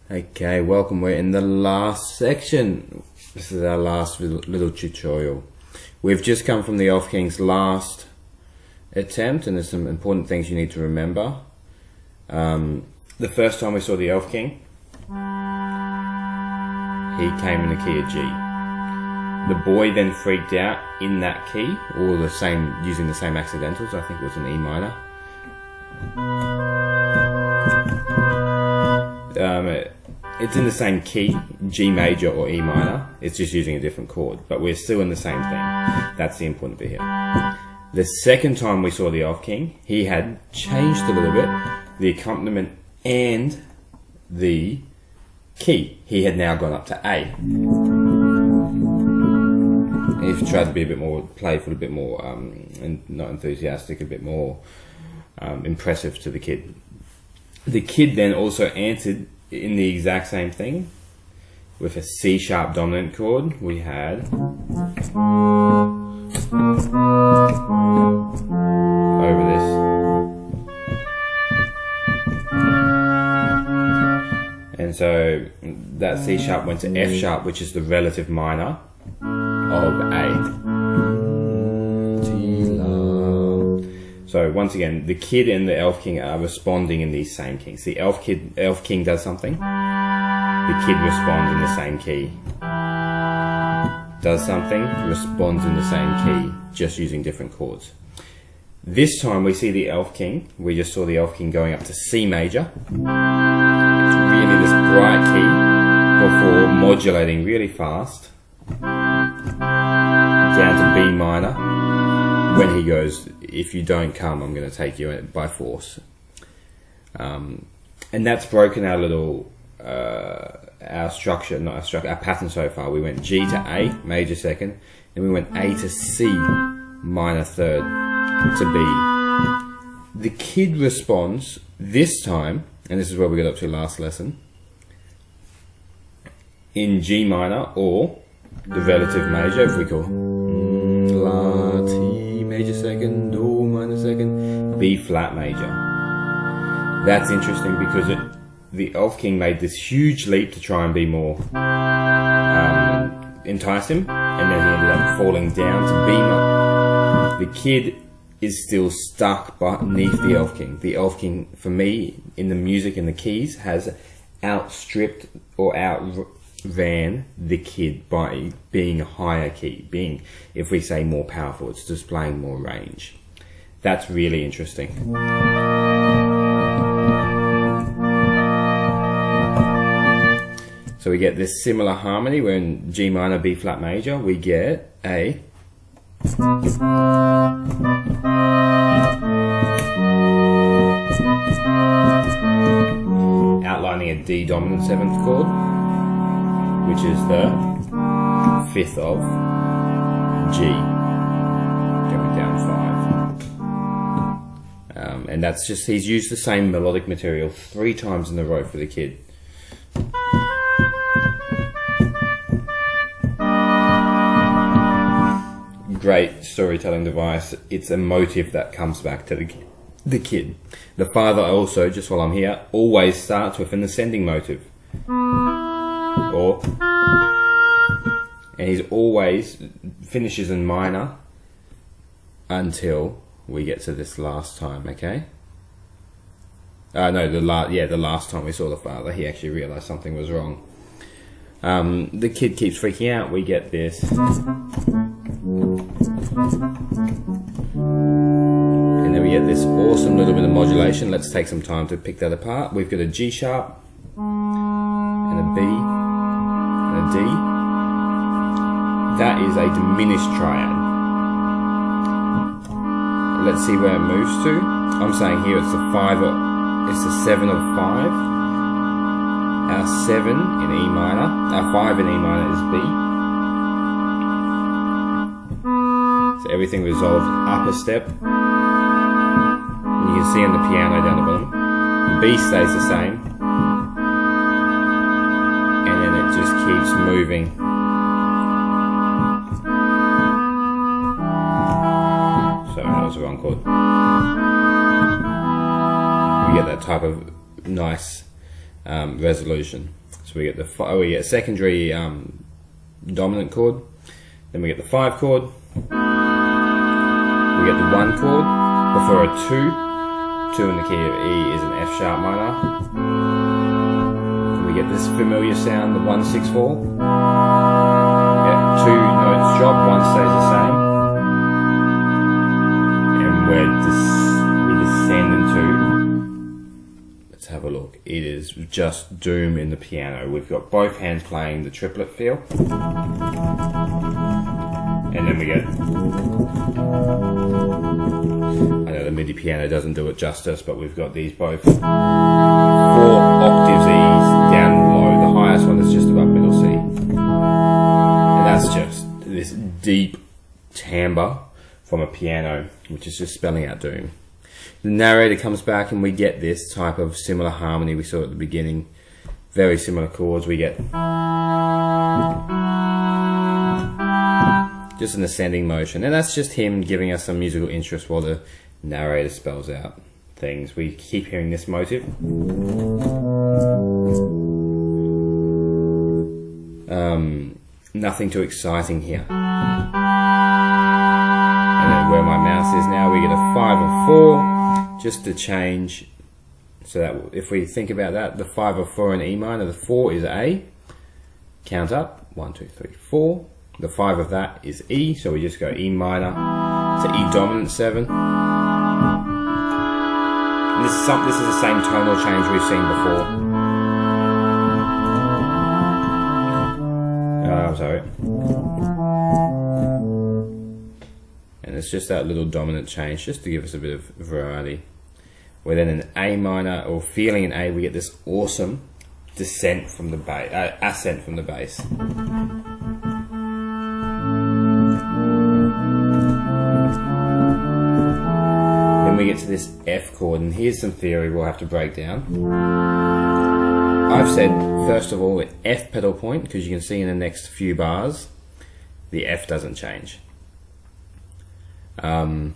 Okay, welcome. We're in the last section. This is our last little tutorial. We've just come from the Erlkonig's last attempt, and there's some important things you need to remember. The first time we saw the Erlkonig, he came in the key of G. The boy then freaked out in that key, or the same, using the same accidentals. I think it was an E minor. It's in the same key, G major or E minor. It's just using a different chord, but we're still in the same thing. That's the important bit here. The second time we saw the Erlkonig, he had changed a little bit the accompaniment and the key. He had now gone up to A. If you tried to be a bit more playful, a bit more and not enthusiastic, a bit more impressive to the kid. The kid then also answered in the exact same thing with a C sharp dominant chord. We had over this, and so that C sharp went to F sharp, which is the relative minor of A. So once again, the kid and the Erlkonig are responding in these same keys. The Erlkonig does something, the kid responds in the same key. Does something, responds in the same key, just using different chords. This time we see the Erlkonig, we just saw the Erlkonig going up to C major. It's really this bright key before modulating really fast down to B minor when he goes, if you don't come, I'm going to take you by force. And that's broken our little, our structure, not our structure, our pattern so far. We went G to A, major second, and we went A to C, minor third, to B. The kid responds this time, and this is where we got up to last lesson, in G minor, or the relative major, if we call La, T, major second, Do minor second, B flat major. That's interesting because the Erlkonig made this huge leap to try and be more entice him, and then he ended up falling down to B minor. The kid is still stuck beneath the Erlkonig. The Erlkonig, for me, in the music and the keys, has outstripped or outran the kid by being a higher key, being, if we say, more powerful. It's displaying more range. That's really interesting. So we get this similar harmony where in G minor, B flat major, we get a outlining a D dominant 7th chord, which is the 5th of G, going down 5. And that's just, he's used the same melodic material 3 times in a row for the kid. Great storytelling device. It's a motive that comes back to the kid. The father also, just while I'm here, always starts with an ascending motive. And he's always finishes in minor until we get to this last time, okay? No, the last time we saw the father, he actually realized something was wrong. The kid keeps freaking out. We get this, and then we get this awesome little bit of modulation. Let's take some time to pick that apart. We've got a G sharp and a B and a D. That is a diminished triad. Let's see where it moves to. I'm saying here it's the 5, it's the 7 of 5. Our 7 in E minor, our 5 in E minor is B. So everything resolved up a step. And you can see on the piano down the bottom, B stays the same. And then it just keeps moving. Sorry, that was the wrong chord. We get that type of nice resolution. So we get we get a secondary dominant chord, then we get the 5 chord, we get the 1 chord, before a 2 in the key of E is an F sharp minor. And we get this familiar sound, the 1-6-4. Yeah, 2 notes drop, 1 stays the same. And we descend into, let's have a look. It is just doom in the piano. We've got both hands playing the triplet feel. And then we get, I know the MIDI piano doesn't do it justice, but we've got these both 4 octaves E's down low. The highest one is just above middle C. And that's just this deep timbre from a piano, which is just spelling out doom. The narrator comes back and we get this type of similar harmony we saw at the beginning. Very similar chords. We get just an ascending motion, and that's just him giving us some musical interest while the narrator spells out things. We keep hearing this motive. Nothing too exciting here. And then where my mouse is now, we get a 5 or 4, just to change. So that if we think about that, the 5 or 4 in E minor, the 4 is A. Count up, 1, 2, 3, 4. The 5 of that is E, so we just go E minor to E dominant 7. And this is the same tonal change we've seen before. Sorry. And it's just that little dominant change, just to give us a bit of variety. We're then in A minor, or feeling in A, we get this awesome descent from the bass, ascent from the bass. Then we get to this F chord, and here's some theory we'll have to break down. I've said, first of all, the F pedal point, because you can see in the next few bars, the F doesn't change. I've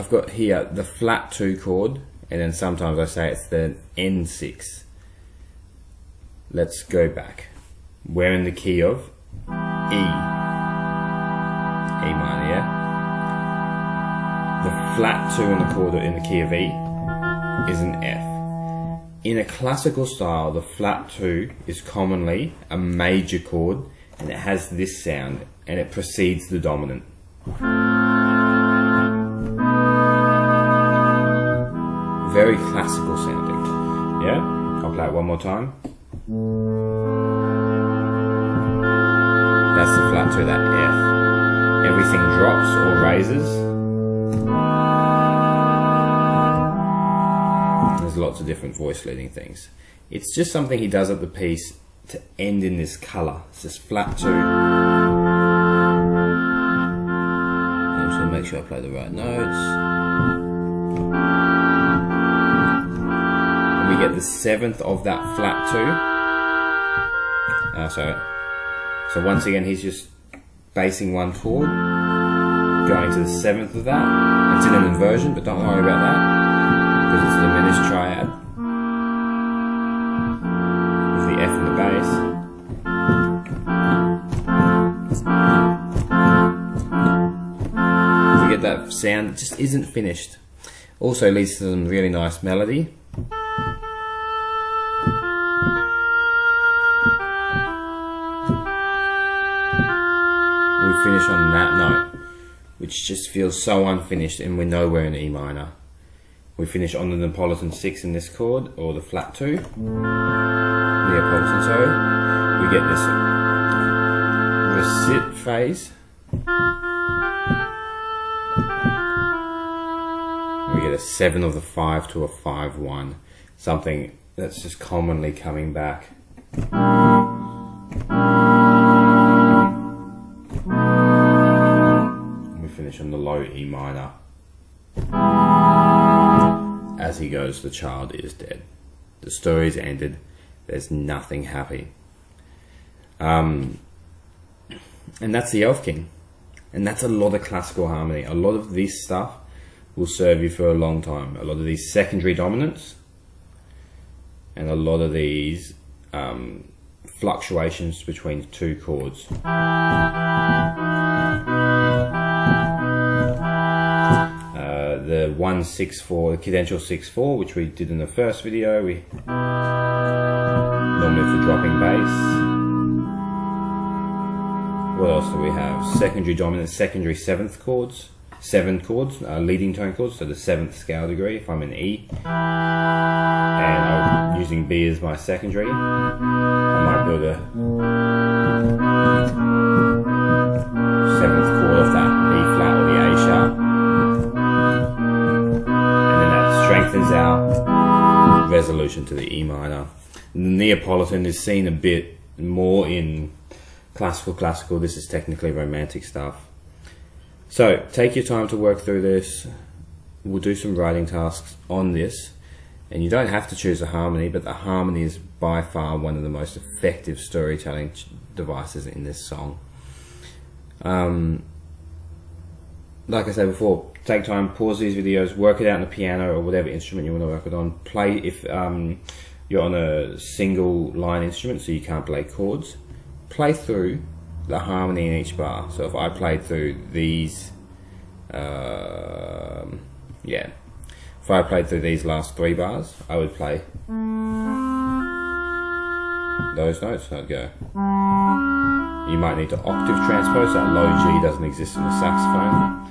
got here the flat 2 chord, and then sometimes I say it's the N6. Let's go back. We're in the key of E. E minor, yeah? The flat 2 in the chord in the key of E is an F. In a classical style, the flat 2 is commonly a major chord, and it has this sound, and it precedes the dominant. Very classical sounding. Yeah? I'll play it one more time. That's the flat 2, that F. Everything drops or raises. There's lots of different voice leading things. It's just something he does at the piece to end in this colour. It's this flat 2. I'm just going to make sure I play the right notes. And we get the 7th of that flat 2. So once again, he's just basing one chord, going to the 7th of that. It's in an inversion, but don't worry about that, because it's a diminished triad with the F in the bass. We get that sound that just isn't finished. Also leads to some really nice melody. We finish on that note, which just feels so unfinished, and we know we're in E minor. We finish on the Neapolitan 6 in this chord, or the flat 2. Neapolitan, sorry. We get this recit phase. We get a 7 of the 5 to a 5-1. Something that's just commonly coming back. Finish on the low E minor. As he goes, the child is dead. The story's ended. There's nothing happy. And that's the Elf King. And that's a lot of classical harmony. A lot of this stuff will serve you for a long time. A lot of these secondary dominants and a lot of these fluctuations between two chords. The 1-6-4, the cadential 6-4, which we did in the first video, we normally for dropping bass. What else do we have? Secondary dominant, secondary seventh chords, 7 chords, leading tone chords, so the 7th scale degree if I'm in E, and I'm using B as my secondary. I might build a 7th chord off that B flat or the A sharp, and then that strengthens our resolution to the E minor. The Neapolitan is seen a bit more in classical. This is technically romantic stuff. So take your time to work through this. We'll do some writing tasks on this, and you don't have to choose a harmony, but the harmony is by far one of the most effective storytelling devices in this song. Like I said before, take time, pause these videos, work it out on the piano or whatever instrument you want to work it on. Play if you're on a single line instrument, so you can't play chords. Play through the harmony in each bar. So if I played through these, if I played through these last 3 bars, I would play those notes, and I'd go. You might need to octave transpose, that low G doesn't exist in the saxophone.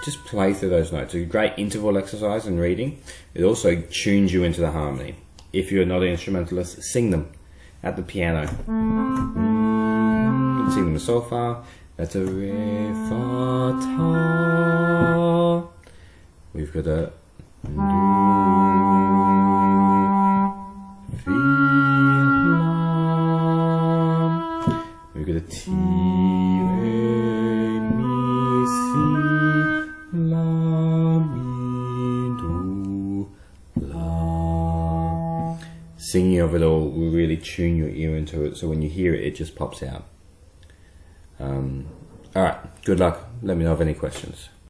Just play through those notes. It's a great interval exercise in reading. It also tunes you into the harmony. If you're not an instrumentalist, sing them at the piano. Sing them a sol fa. That's a re fa ta. We've got a do fi la. We've got a ti re mi si la mi do la. Singing of it all will really tune your ear into it, so when you hear it, it just pops out. Alright, good luck. Let me know of any questions.